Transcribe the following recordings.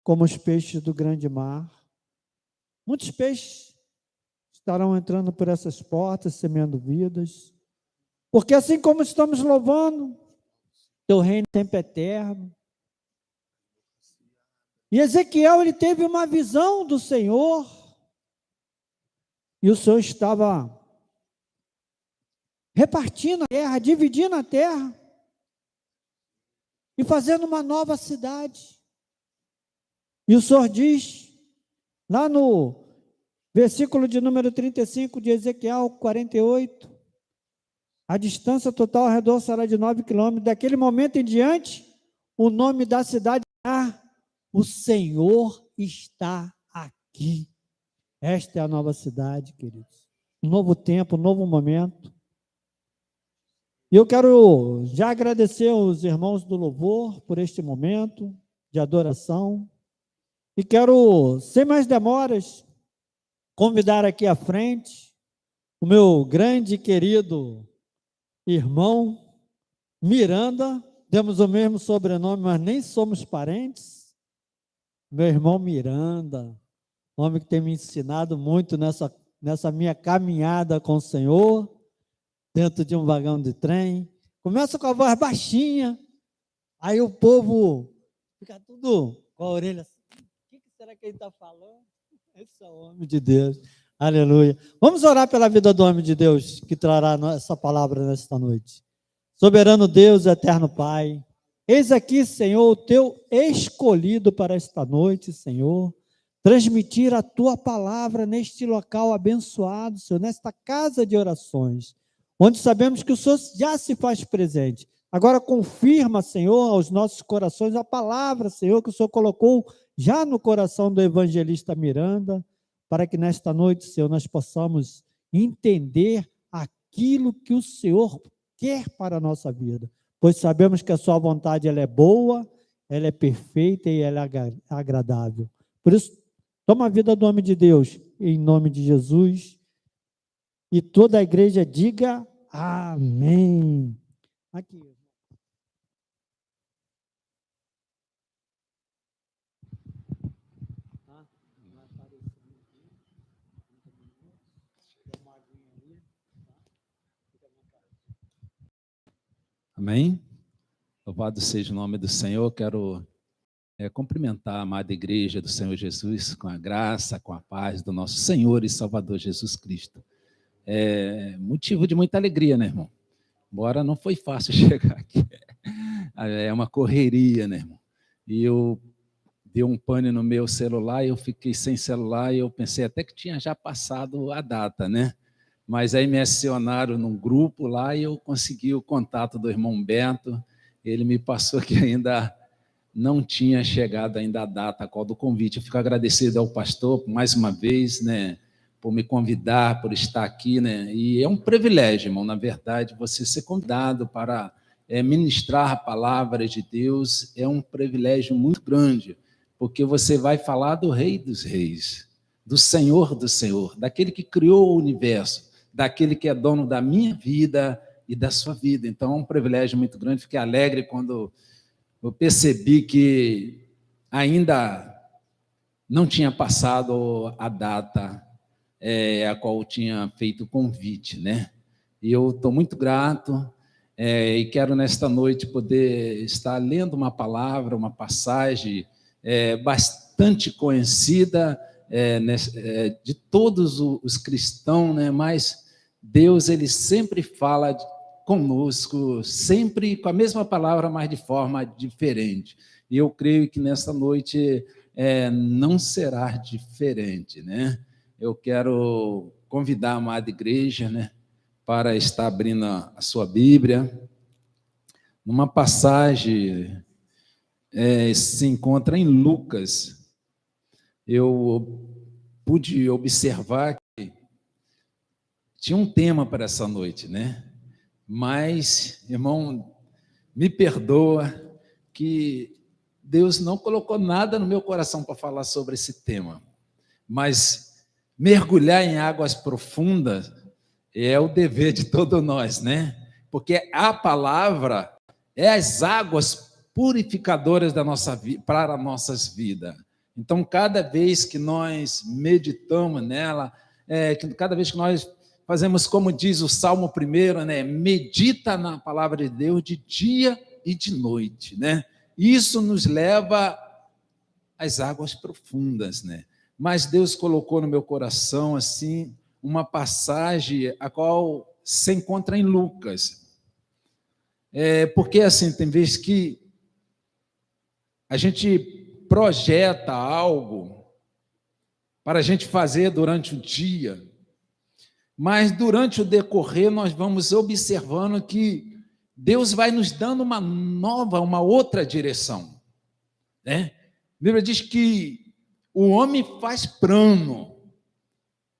como os peixes do grande mar. Muitos peixes estarão entrando por essas portas, semeando vidas, porque assim como estamos louvando, teu reino sempre é eterno. E Ezequiel, ele teve uma visão do Senhor, e o Senhor estava repartindo a terra, dividindo a terra, e fazendo uma nova cidade. E o Senhor diz, lá no versículo de número 35 de Ezequiel 48, a distância total ao redor será de 9 quilômetros. Daquele momento em diante, o nome da cidade será: o Senhor está aqui. Esta é a nova cidade, queridos. Um novo tempo, um novo momento. E eu quero já agradecer aos irmãos do louvor por este momento de adoração. E quero, sem mais demoras, convidar aqui à frente o meu grande e querido irmão Miranda. Temos o mesmo sobrenome, mas nem somos parentes. Meu irmão Miranda, homem que tem me ensinado muito nessa minha caminhada com o Senhor, dentro de um vagão de trem. Começa com a voz baixinha, aí o povo fica tudo com a orelha assim. O que será que ele está falando? Esse é o homem de Deus. Aleluia. Vamos orar pela vida do homem de Deus, que trará essa palavra nesta noite. Soberano Deus, eterno Pai, eis aqui, Senhor, o teu escolhido para esta noite, Senhor, transmitir a tua palavra neste local abençoado, Senhor, nesta casa de orações, onde sabemos que o Senhor já se faz presente. Agora confirma, Senhor, aos nossos corações a palavra, Senhor, que o Senhor colocou já no coração do evangelista Miranda, para que nesta noite, Senhor, nós possamos entender aquilo que o Senhor quer para a nossa vida, pois sabemos que a sua vontade ela é boa, ela é perfeita e ela é agradável. Por isso, toma a vida do homem de Deus, em nome de Jesus, e toda a igreja diga amém. Aqui. Amém? Louvado seja o nome do Senhor. Quero cumprimentar a amada igreja do Senhor Jesus com a graça, com a paz do nosso Senhor e Salvador Jesus Cristo. É motivo de muita alegria, né, irmão? Embora não foi fácil chegar aqui. É uma correria, né, irmão? E eu dei um pane no meu celular, eu fiquei sem celular e eu pensei até que tinha já passado a data, né? Mas aí me acionaram num grupo lá e eu consegui o contato do irmão Bento. Ele me passou que ainda não tinha chegado ainda a data, a qual do convite. Eu fico agradecido ao pastor mais uma vez, né, por me convidar, por estar aqui, né? E é um privilégio, irmão, na verdade, você ser convidado para ministrar a palavra de Deus é um privilégio muito grande, porque você vai falar do Rei dos Reis, do Senhor, daquele que criou o universo, daquele que é dono da minha vida e da sua vida. Então, é um privilégio muito grande. Fiquei alegre quando eu percebi que ainda não tinha passado a data a qual eu tinha feito o convite, né? E eu estou muito grato e quero nesta noite poder estar lendo uma palavra, uma passagem bastante conhecida de todos os cristãos, né? Mas Deus, ele sempre fala conosco, sempre com a mesma palavra, mas de forma diferente. E eu creio que nesta noite não será diferente, né? Eu quero convidar a amada igreja, né, para estar abrindo a sua Bíblia. Numa passagem se encontra em Lucas. Eu pude observar que tinha um tema para essa noite, né? Mas, irmão, me perdoa que Deus não colocou nada no meu coração para falar sobre esse tema. Mas mergulhar em águas profundas é o dever de todos nós, né? Porque a palavra é as águas purificadoras da nossa vida, para nossas vidas. Então, cada vez que nós meditamos nela, cada vez que nós fazemos como diz o Salmo 1, né? Medita na palavra de Deus de dia e de noite, né? Isso nos leva às águas profundas, né? Mas Deus colocou no meu coração, assim, uma passagem a qual se encontra em Lucas. Porque, assim, tem vezes que a gente projeta algo para a gente fazer durante o dia, mas durante o decorrer nós vamos observando que Deus vai nos dando uma outra direção, né? A Bíblia diz que o homem faz plano,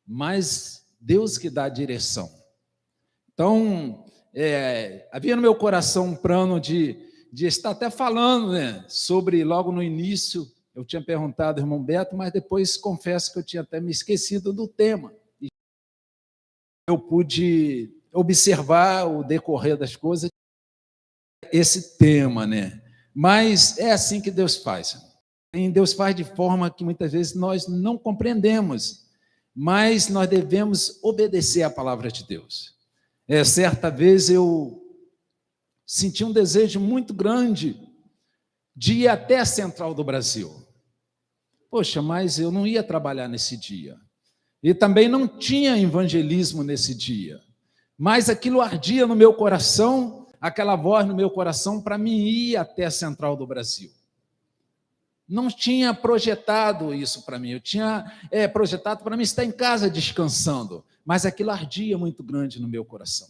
mas Deus que dá a direção. Então, havia no meu coração um plano de estar até falando, né, sobre, logo no início, eu tinha perguntado ao irmão Beto, mas depois confesso que eu tinha até me esquecido do tema. Eu pude observar o decorrer das coisas, esse tema, né? Mas é assim que Deus faz. E Deus faz de forma que muitas vezes nós não compreendemos, mas nós devemos obedecer à palavra de Deus. Certa vez eu senti um desejo muito grande de ir até a Central do Brasil. Poxa, mas eu não ia trabalhar nesse dia. E também não tinha evangelismo nesse dia. Mas aquilo ardia no meu coração, aquela voz no meu coração para mim ir até a Central do Brasil. Não tinha projetado isso para mim, eu tinha projetado para mim estar em casa descansando, mas aquilo ardia muito grande no meu coração.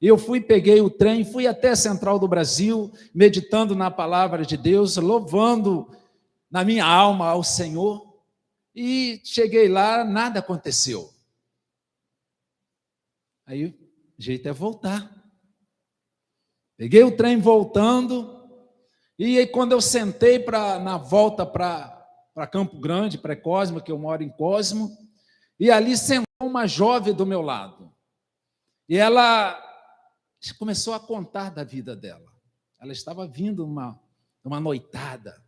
Eu peguei o trem, fui até a Central do Brasil, meditando na palavra de Deus, louvando na minha alma ao Senhor, e cheguei lá, nada aconteceu. Aí o jeito é voltar. Peguei o trem voltando, e aí quando eu sentei na volta para Campo Grande, para Cosmo, que eu moro em Cosmo, e ali sentou uma jovem do meu lado. E ela começou a contar da vida dela. Ela estava vindo uma noitada,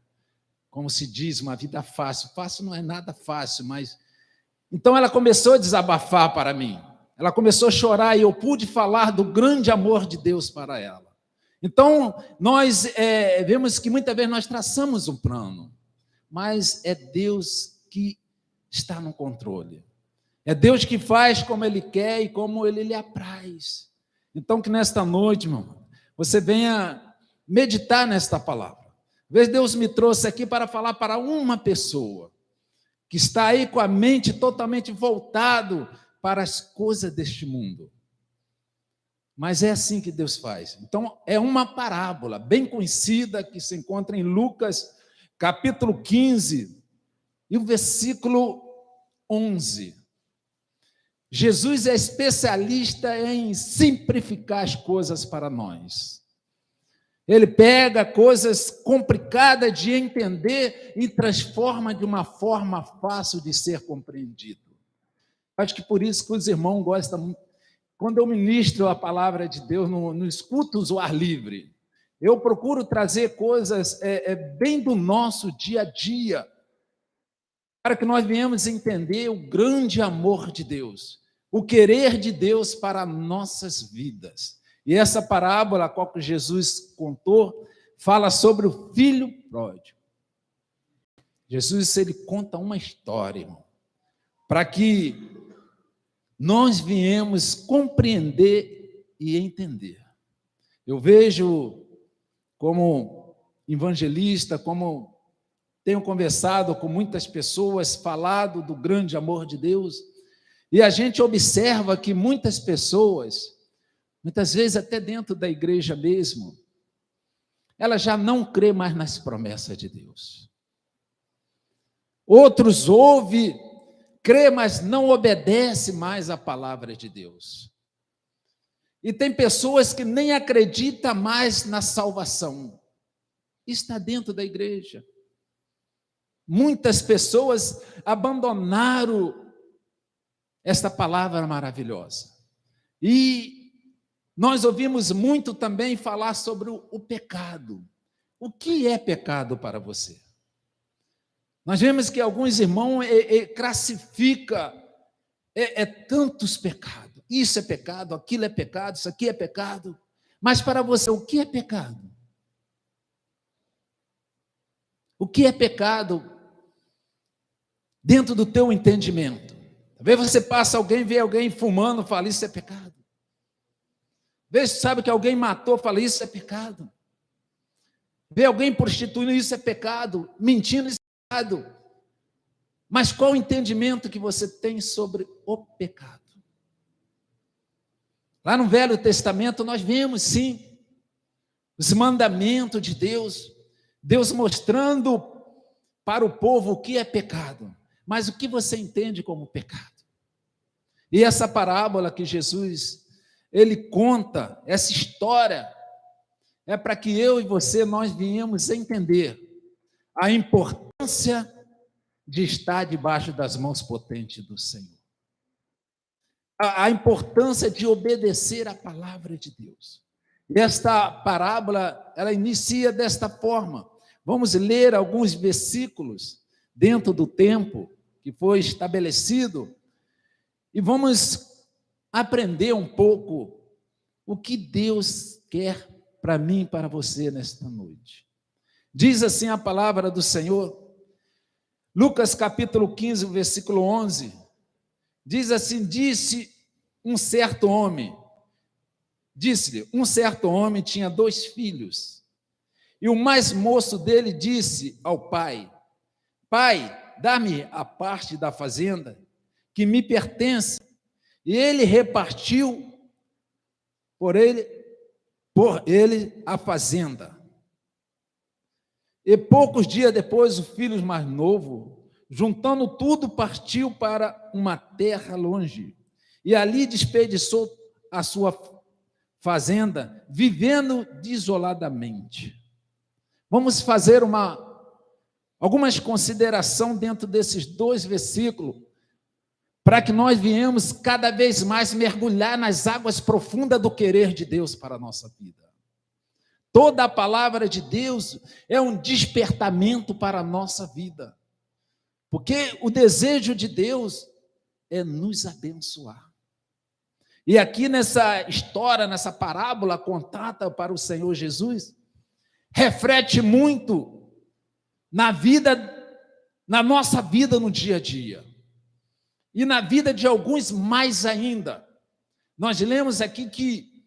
como se diz, uma vida fácil. Fácil não é nada fácil, mas... Então ela começou a desabafar para mim. Ela começou a chorar e eu pude falar do grande amor de Deus para ela. Então, nós vemos que muitas vezes nós traçamos um plano, mas é Deus que está no controle. É Deus que faz como Ele quer e como Ele lhe apraz. Então, que nesta noite, meu irmão, você venha meditar nesta palavra. Às vezes Deus me trouxe aqui para falar para uma pessoa que está aí com a mente totalmente voltado para as coisas deste mundo. Mas é assim que Deus faz. Então, é uma parábola bem conhecida que se encontra em Lucas, capítulo 15, e o versículo 11. Jesus é especialista em simplificar as coisas para nós. Ele pega coisas complicadas de entender e transforma de uma forma fácil de ser compreendido. Acho que por isso que os irmãos gostam muito. Quando eu ministro a palavra de Deus nos cultos ao ar livre, eu procuro trazer coisas bem do nosso dia a dia, para que nós venhamos entender o grande amor de Deus, o querer de Deus para nossas vidas. E essa parábola, a qual Jesus contou, fala sobre o filho pródigo. Jesus, ele conta uma história, irmão, para que nós viemos compreender e entender. Eu vejo como evangelista, como tenho conversado com muitas pessoas, falado do grande amor de Deus, e a gente observa que muitas pessoas, muitas vezes até dentro da igreja mesmo, ela já não crê mais nas promessas de Deus. Outros ouvem, crê, mas não obedece mais à palavra de Deus. E tem pessoas que nem acreditam mais na salvação. Está dentro da igreja. Muitas pessoas abandonaram esta palavra maravilhosa. E nós ouvimos muito também falar sobre o pecado. O que é pecado para você? Nós vemos que alguns irmãos classificam tantos pecados. Isso é pecado, aquilo é pecado, isso aqui é pecado. Mas para você, o que é pecado? O que é pecado dentro do teu entendimento? Talvez você passa alguém, vê alguém fumando, fala, isso é pecado. Vê se sabe que alguém matou, fala, isso é pecado. Vê alguém prostituindo, isso é pecado. Mentindo, isso é pecado. Mas qual o entendimento que você tem sobre o pecado? Lá no Velho Testamento nós vemos, sim, os mandamentos de Deus, Deus mostrando para o povo o que é pecado. Mas o que você entende como pecado? E essa parábola que Jesus, ele conta, essa história, é para que eu e você, nós venhamos a entender a importância de estar debaixo das mãos potentes do Senhor. A importância de obedecer à palavra de Deus. E esta parábola, ela inicia desta forma. Vamos ler alguns versículos dentro do tempo que foi estabelecido e vamos aprender um pouco o que Deus quer para mim e para você nesta noite. Diz assim a palavra do Senhor, Lucas capítulo 15, versículo 11, diz assim, disse-lhe, um certo homem tinha 2 filhos, e o mais moço dele disse ao pai, pai, dá-me a parte da fazenda que me pertence, e ele repartiu por ele a fazenda. E poucos dias depois, o filho mais novo, juntando tudo, partiu para uma terra longe, e ali desperdiçou a sua fazenda, vivendo desoladamente. Vamos fazer algumas considerações dentro desses 2 versículos, para que nós venhamos cada vez mais mergulhar nas águas profundas do querer de Deus para a nossa vida. Toda a palavra de Deus é um despertamento para a nossa vida, porque o desejo de Deus é nos abençoar. E aqui nessa história, nessa parábola contada para o Senhor Jesus, reflete muito na nossa vida no dia a dia. E na vida de alguns mais ainda. Nós lemos aqui que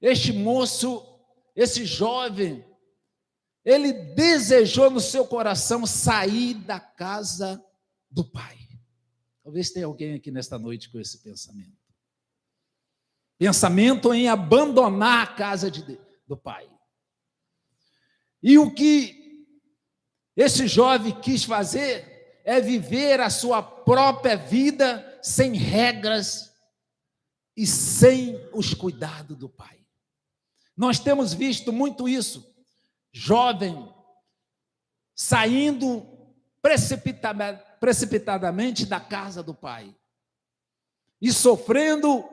este moço, esse jovem, ele desejou no seu coração sair da casa do pai. Talvez tenha alguém aqui nesta noite com esse pensamento. Pensamento em abandonar a casa do pai. E o que esse jovem quis fazer é viver a sua própria vida sem regras e sem os cuidados do pai. Nós temos visto muito isso. Jovem saindo precipitadamente da casa do pai e sofrendo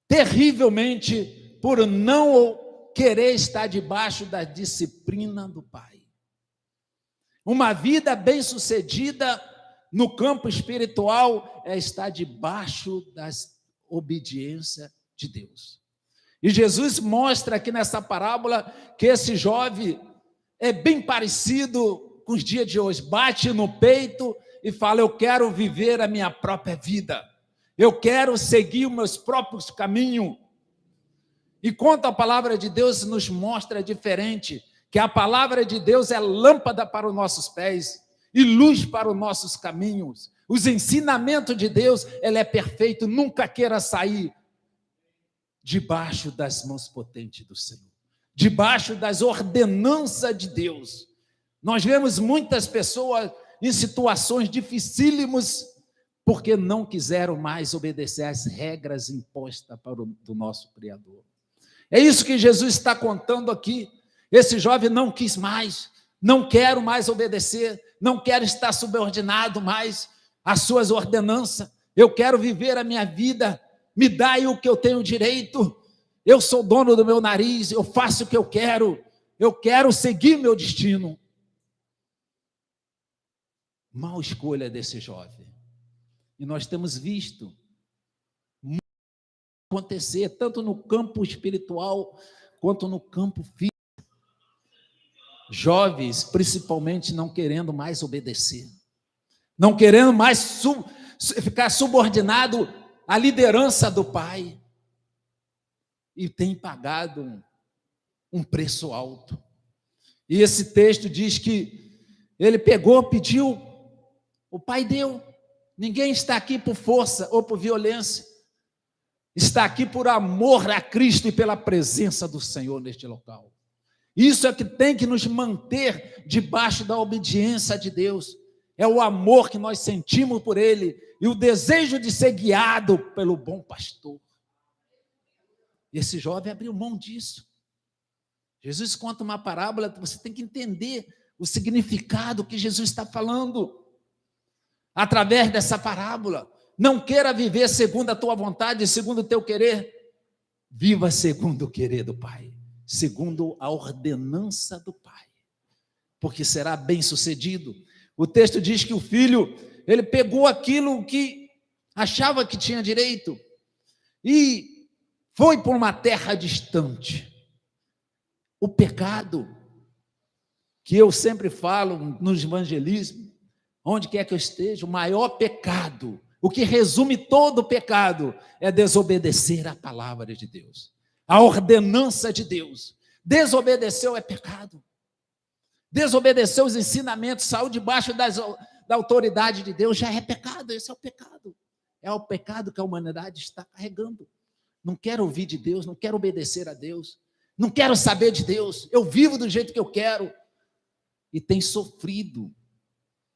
terrivelmente por não querer estar debaixo da disciplina do pai. Uma vida bem-sucedida no campo espiritual é estar debaixo da obediência de Deus. E Jesus mostra aqui nessa parábola que esse jovem é bem parecido com os dias de hoje. Bate no peito e fala, eu quero viver a minha própria vida. Eu quero seguir os meus próprios caminhos. E quanto a palavra de Deus nos mostra diferente, que a palavra de Deus é lâmpada para os nossos pés e luz para os nossos caminhos. Os ensinamentos de Deus, ele é perfeito, nunca queira sair debaixo das mãos potentes do Senhor, debaixo das ordenanças de Deus. Nós vemos muitas pessoas em situações dificílimas, porque não quiseram mais obedecer às regras impostas do nosso Criador. É isso que Jesus está contando aqui. Esse jovem não quis mais, não quero mais obedecer, não quero estar subordinado mais às suas ordenanças, eu quero viver a minha vida, me dá aí o que eu tenho direito, eu sou dono do meu nariz, eu faço o que eu quero seguir meu destino. Mal escolha desse jovem. E nós temos visto acontecer, tanto no campo espiritual, quanto no campo físico. Jovens, principalmente, não querendo mais obedecer. Não querendo mais ficar subordinado à liderança do pai. E tem pagado um preço alto. E esse texto diz que ele pegou, pediu, o pai deu. Ninguém está aqui por força ou por violência. Está aqui por amor a Cristo e pela presença do Senhor neste local. Isso é que tem que nos manter debaixo da obediência de Deus. É o amor que nós sentimos por Ele e o desejo de ser guiado pelo bom pastor. Esse jovem abriu mão disso. Jesus conta uma parábola, você tem que entender o significado que Jesus está falando através dessa parábola. Não queira viver segundo a tua vontade, segundo o teu querer. Viva segundo o querer do Pai, segundo a ordenança do Pai, porque será bem-sucedido. O texto diz que o filho, ele pegou aquilo que achava que tinha direito e foi para uma terra distante. O pecado, que eu sempre falo nos evangelismos, onde quer que eu esteja, o maior pecado, o que resume todo o pecado, é desobedecer a palavra de Deus, a ordenança de Deus. Desobedeceu é pecado. Desobedeceu os ensinamentos, saiu debaixo da autoridade de Deus, já é pecado. Esse é o pecado. É o pecado que a humanidade está carregando. Não quero ouvir de Deus, não quero obedecer a Deus, não quero saber de Deus, eu vivo do jeito que eu quero. E tem sofrido.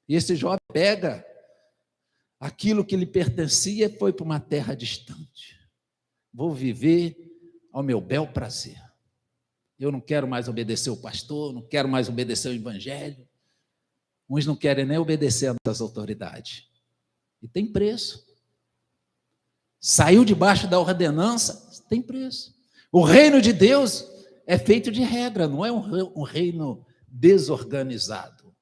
E esse jovem pega aquilo que lhe pertencia e foi para uma terra distante. Vou viver ao meu bel prazer. Eu não quero mais obedecer o pastor, não quero mais obedecer o evangelho. Uns não querem nem obedecer às autoridades. E tem preço. Saiu debaixo da ordenança, tem preço. O reino de Deus é feito de regra, não é um reino desorganizado.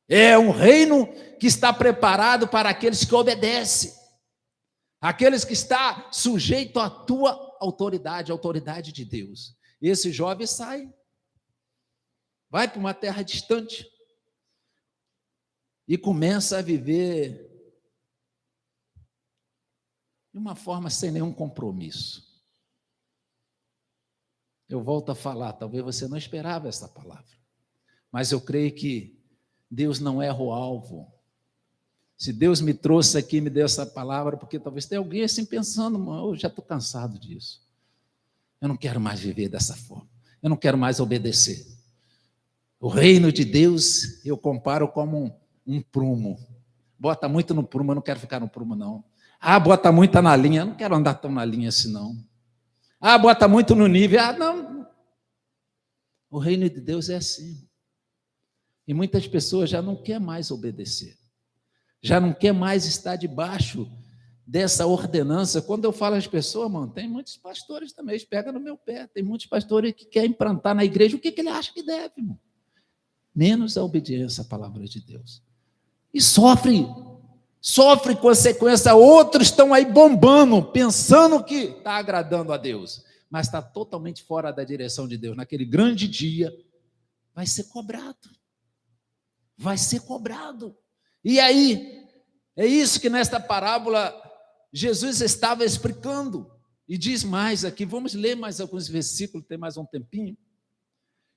É um reino que está preparado para aqueles que obedecem, aqueles que estão sujeitos à tua autoridade, a autoridade de Deus. Esse jovem sai, vai para uma terra distante e começa a viver de uma forma sem nenhum compromisso. Eu volto a falar, talvez você não esperava essa palavra, mas eu creio que Deus não erra o alvo. Se Deus me trouxe aqui, me deu essa palavra, porque talvez tenha alguém assim pensando, eu já estou cansado disso. Eu não quero mais viver dessa forma. Eu não quero mais obedecer. O reino de Deus, eu comparo como um prumo. Bota muito no prumo, eu não quero ficar no prumo, não. Bota muito na linha, eu não quero andar tão na linha assim, não. Bota muito no nível, não. O reino de Deus é assim. E muitas pessoas já não querem mais obedecer. Já não quer mais estar debaixo dessa ordenança. Quando eu falo às pessoas, mano, tem muitos pastores também, eles pegam no meu pé, tem muitos pastores que querem implantar na igreja o que ele acha que deve, irmão. Menos a obediência à palavra de Deus. E sofre consequência. Outros estão aí bombando, pensando que está agradando a Deus, mas está totalmente fora da direção de Deus. Naquele grande dia, vai ser cobrado. Vai ser cobrado. E aí, é isso que nesta parábola Jesus estava explicando. E diz mais aqui, vamos ler mais alguns versículos, tem mais um tempinho.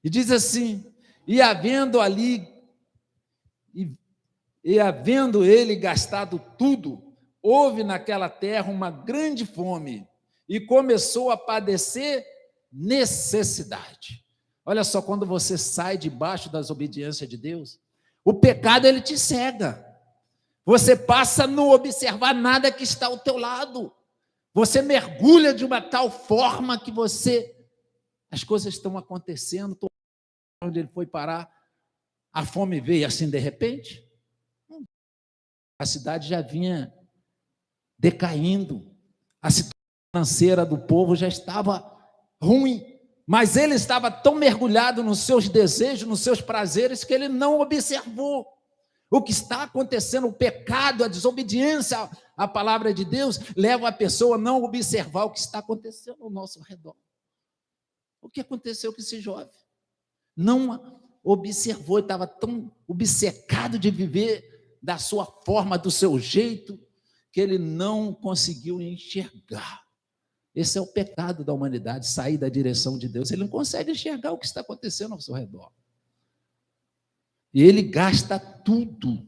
E diz assim: e havendo ele gastado tudo, houve naquela terra uma grande fome, e começou a padecer necessidade. Olha só, quando você sai debaixo das obediências de Deus, o pecado ele te cega. Você passa a não observar nada que está ao teu lado. Você mergulha de uma tal forma que as coisas estão acontecendo, onde ele foi parar, a fome veio assim de repente. A cidade já vinha decaindo, a situação financeira do povo já estava ruim, mas ele estava tão mergulhado nos seus desejos, nos seus prazeres, que ele não observou O que está acontecendo, o pecado, a desobediência à palavra de Deus, leva a pessoa a não observar o que está acontecendo ao nosso redor. O que aconteceu com esse jovem? Não observou, estava tão obcecado de viver da sua forma, do seu jeito, que ele não conseguiu enxergar. Esse é o pecado da humanidade, sair da direção de Deus. Ele não consegue enxergar o que está acontecendo ao seu redor. E ele gasta tudo.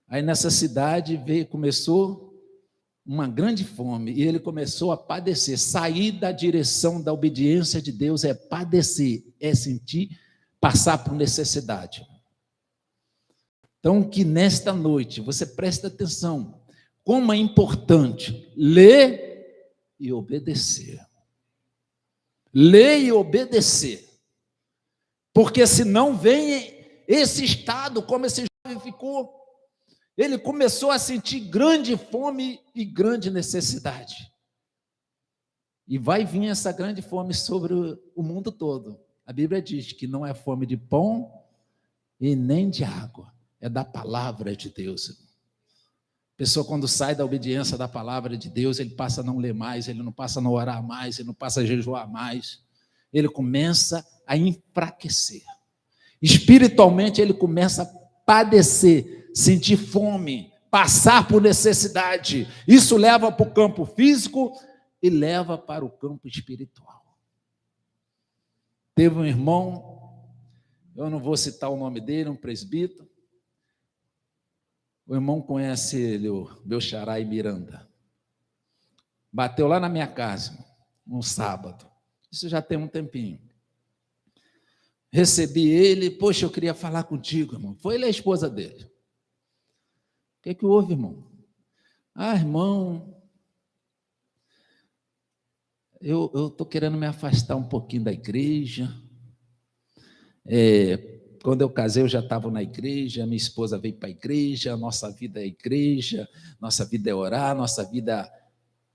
Aí nessa cidade começou uma grande fome, e ele começou a padecer. Sair da direção da obediência de Deus é padecer, é sentir, passar por necessidade. Então, que nesta noite você preste atenção, como é importante ler e obedecer. Ler e obedecer. Porque senão vem esse estado, como esse jovem ficou. Ele começou a sentir grande fome e grande necessidade. E vai vir essa grande fome sobre o mundo todo. A Bíblia diz que não é fome de pão e nem de água, é da palavra de Deus. A pessoa, quando sai da obediência da palavra de Deus, ele passa a não ler mais, ele não passa a não orar mais, ele não passa a jejuar mais. Ele começa a enfraquecer. Espiritualmente, ele começa a padecer, sentir fome, passar por necessidade. Isso leva para o campo físico e leva para o campo espiritual. Teve um irmão, eu não vou citar o nome dele, um presbítero. O irmão conhece ele, o meu xará e Miranda. Bateu lá na minha casa, um sábado. Isso já tem um tempinho. Recebi ele, poxa, eu queria falar contigo, irmão. Foi ele a esposa dele. O que houve, irmão? Ah, irmão, eu estou querendo me afastar um pouquinho da igreja. Quando eu casei, eu já estava na igreja, minha esposa veio para a igreja, nossa vida é igreja, nossa vida é orar, nossa vida...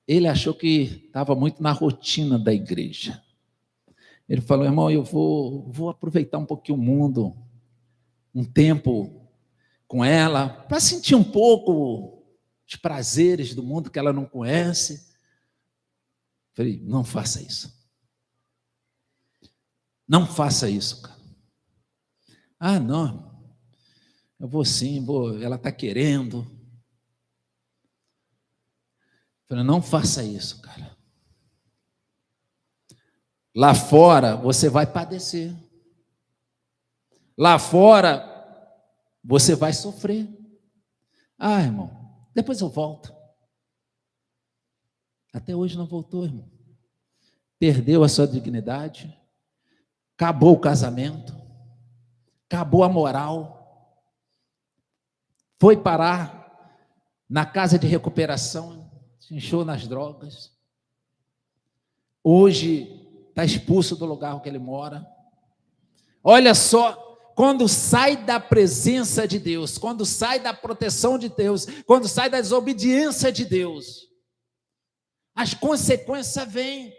Ele achou que estava muito na rotina da igreja. Ele falou, irmão, eu vou aproveitar um pouquinho o mundo, um tempo com ela, para sentir um pouco os prazeres do mundo que ela não conhece. Falei, não faça isso. Não faça isso, cara. Ah, não, eu vou sim, ela está querendo. Falei, não faça isso, cara. Lá fora você vai padecer. Lá fora você vai sofrer. Ah, irmão, depois eu volto. Até hoje não voltou, irmão. Perdeu a sua dignidade. Acabou o casamento. Acabou a moral. Foi parar na casa de recuperação. Se encheu nas drogas. Hoje está expulso do lugar que ele mora. Olha só, quando sai da presença de Deus, quando sai da proteção de Deus, quando sai da desobediência de Deus, as consequências vêm.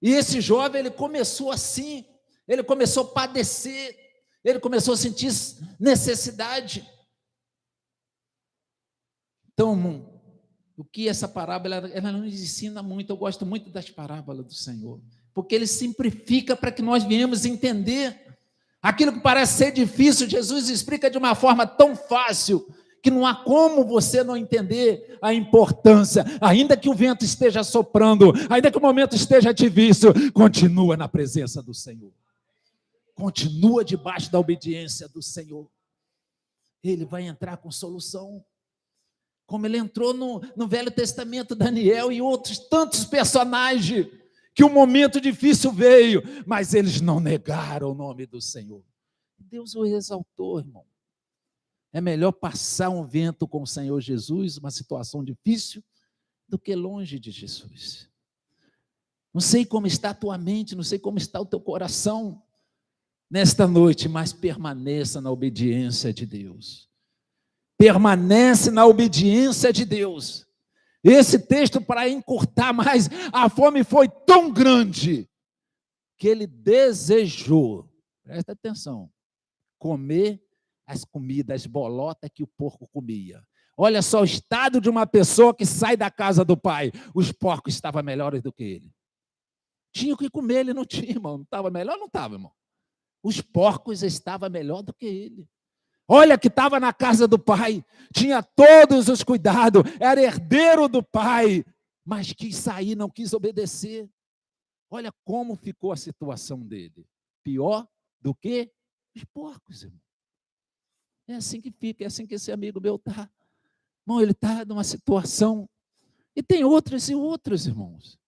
E esse jovem, ele começou assim, ele começou a padecer, ele começou a sentir necessidade. Então, o que essa parábola, ela nos ensina muito, eu gosto muito das parábolas do Senhor, porque ele simplifica para que nós venhamos entender aquilo que parece ser difícil. Jesus explica de uma forma tão fácil, que não há como você não entender a importância, ainda que o vento esteja soprando, ainda que o momento esteja difícil, continua na presença do Senhor, continua debaixo da obediência do Senhor, ele vai entrar com solução, como ele entrou no Velho Testamento, Daniel e outros tantos personagens, que um momento difícil veio, mas eles não negaram o nome do Senhor. Deus o exaltou, irmão. É melhor passar um vento com o Senhor Jesus, uma situação difícil, do que longe de Jesus. Não sei como está a tua mente, não sei como está o teu coração nesta noite, mas permaneça na obediência de Deus. Permanece na obediência de Deus. Esse texto, para encurtar mais, a fome foi tão grande que ele desejou, presta atenção, comer as comidas, as bolotas que o porco comia. Olha só o estado de uma pessoa que sai da casa do pai. Os porcos estavam melhores do que ele. Tinha o que comer, ele não tinha, irmão. Não estava melhor? Não estava, irmão. Os porcos estavam melhor do que ele. Olha que estava na casa do pai, tinha todos os cuidados, era herdeiro do pai, mas quis sair, não quis obedecer. Olha como ficou a situação dele. Pior do que os porcos, irmão. É assim que fica, é assim que esse amigo meu está. Irmão, ele está numa situação. E tem outros e outros, irmãos.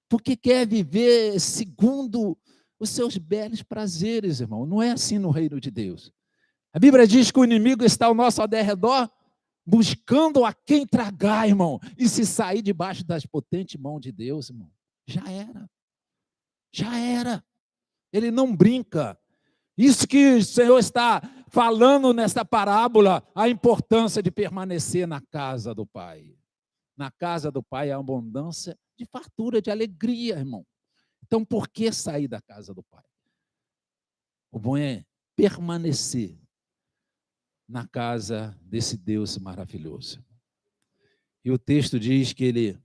Porque quer viver segundo os seus belos prazeres, irmão. Não é assim no reino de Deus. A Bíblia diz que o inimigo está ao nosso derredor, buscando a quem tragar, irmão. E se sair debaixo das potentes mãos de Deus, irmão, já era. Já era. Ele não brinca. Isso que o Senhor está falando nesta parábola, a importância de permanecer na casa do Pai. Na casa do Pai há abundância de fartura, de alegria, irmão. Então, por que sair da casa do Pai? O bom é permanecer na casa desse Deus maravilhoso. E o texto diz que ele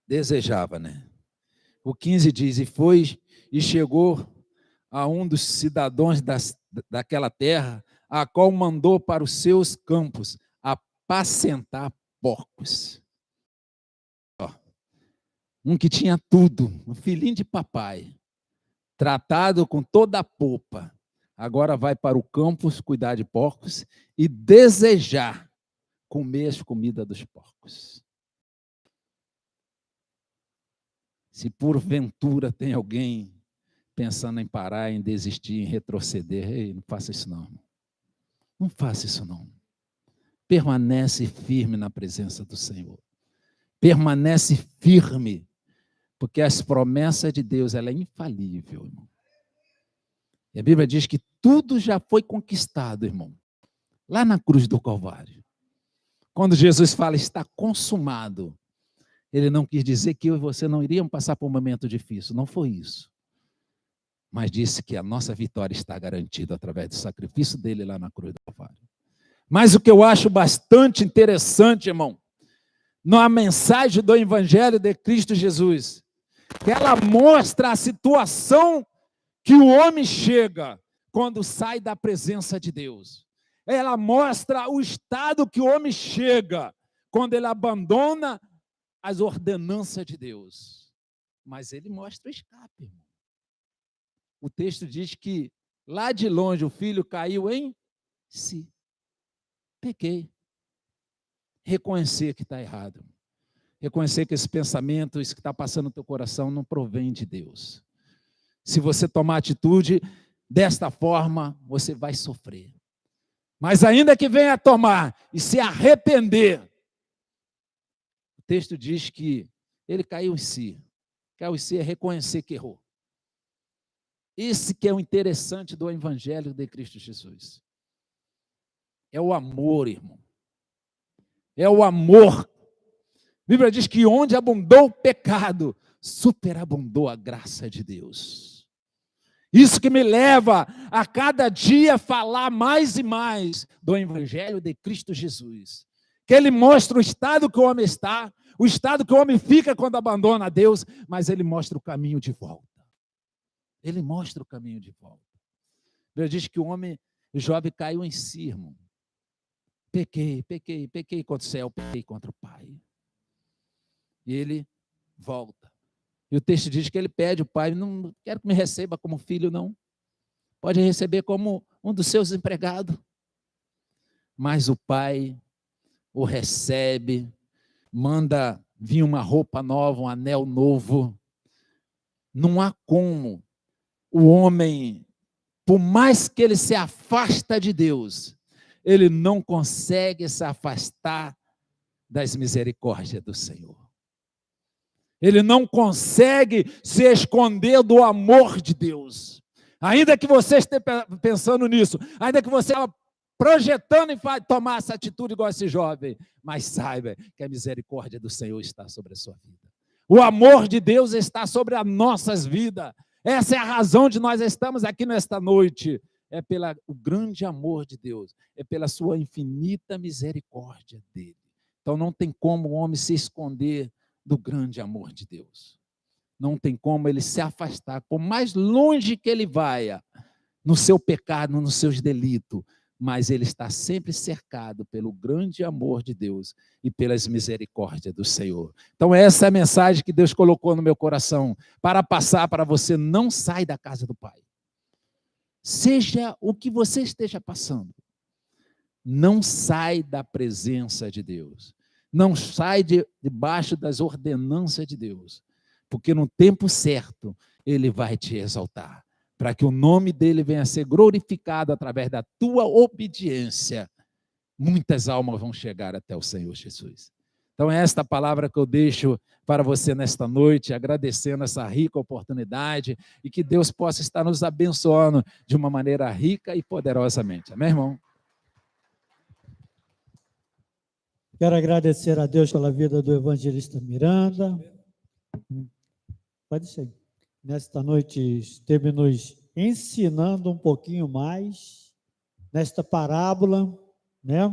desejava, né? O 15 diz, e foi e chegou a um dos cidadãos daquela terra, a qual mandou para os seus campos apacentar porcos. Um que tinha tudo, um filhinho de papai, tratado com toda a popa, agora vai para o campo cuidar de porcos e desejar comer as comidas dos porcos. Se porventura tem alguém pensando em parar, em desistir, em retroceder, ei, não faça isso não. Não faça isso não. Permanece firme na presença do Senhor. Permanece firme, porque as promessas de Deus, ela é infalível, irmão. E a Bíblia diz que tudo já foi conquistado, irmão, lá na cruz do Calvário. Quando Jesus fala, está consumado, ele não quis dizer que eu e você não iríamos passar por um momento difícil, não foi isso. Mas disse que a nossa vitória está garantida através do sacrifício dele lá na cruz do Calvário. Mas o que eu acho bastante interessante, irmão, na mensagem do Evangelho de Cristo Jesus, que ela mostra a situação que o homem chega quando sai da presença de Deus. Ela mostra o estado que o homem chega quando ele abandona as ordenanças de Deus. Mas ele mostra o escape, irmão. O texto diz que lá de longe o filho caiu em si. Pequei. Reconhecer que está errado. Reconhecer que esse pensamento, isso que está passando no teu coração, não provém de Deus. Se você tomar atitude desta forma, você vai sofrer. Mas ainda que venha a tomar e se arrepender, o texto diz que ele caiu em si. Caiu em si é reconhecer que errou. Esse que é o interessante do Evangelho de Cristo Jesus. É o amor, irmão. É o amor. A Bíblia diz que onde abundou o pecado, superabundou a graça de Deus. Isso que me leva a cada dia falar mais e mais do Evangelho de Cristo Jesus. Que ele mostra o estado que o homem está, o estado que o homem fica quando abandona a Deus, mas ele mostra o caminho de volta. Ele mostra o caminho de volta. A Bíblia diz que o jovem caiu em si, irmão. Pequei contra o céu, pequei contra o Pai. E ele volta. E o texto diz que ele pede ao pai, não quero que me receba como filho, não. Pode receber como um dos seus empregados. Mas o pai o recebe, manda vir uma roupa nova, um anel novo. Não há como o homem, por mais que ele se afasta de Deus, ele não consegue se afastar das misericórdias do Senhor. Ele não consegue se esconder do amor de Deus. Ainda que você esteja pensando nisso, ainda que você esteja projetando em tomar essa atitude igual esse jovem, mas saiba que a misericórdia do Senhor está sobre a sua vida. O amor de Deus está sobre as nossas vidas. Essa é a razão de nós estamos aqui nesta noite. É pelo grande amor de Deus, é pela sua infinita misericórdia dele. Então não tem como o homem se esconder do grande amor de Deus. Não tem como ele se afastar, por mais longe que ele vá, no seu pecado, nos seus delitos, mas ele está sempre cercado pelo grande amor de Deus e pelas misericórdias do Senhor. Então essa é a mensagem que Deus colocou no meu coração, para passar para você: não sai da casa do Pai. Seja o que você esteja passando, não sai da presença de Deus, não sai debaixo das ordenanças de Deus, porque no tempo certo Ele vai te exaltar, para que o nome dele venha a ser glorificado através da tua obediência. Muitas almas vão chegar até o Senhor Jesus. Então é esta palavra que eu deixo para você nesta noite, agradecendo essa rica oportunidade e que Deus possa estar nos abençoando de uma maneira rica e poderosamente. Amém, irmão? Quero agradecer a Deus pela vida do evangelista Miranda. Pode ser. Nesta noite esteve nos ensinando um pouquinho mais nesta parábola, né?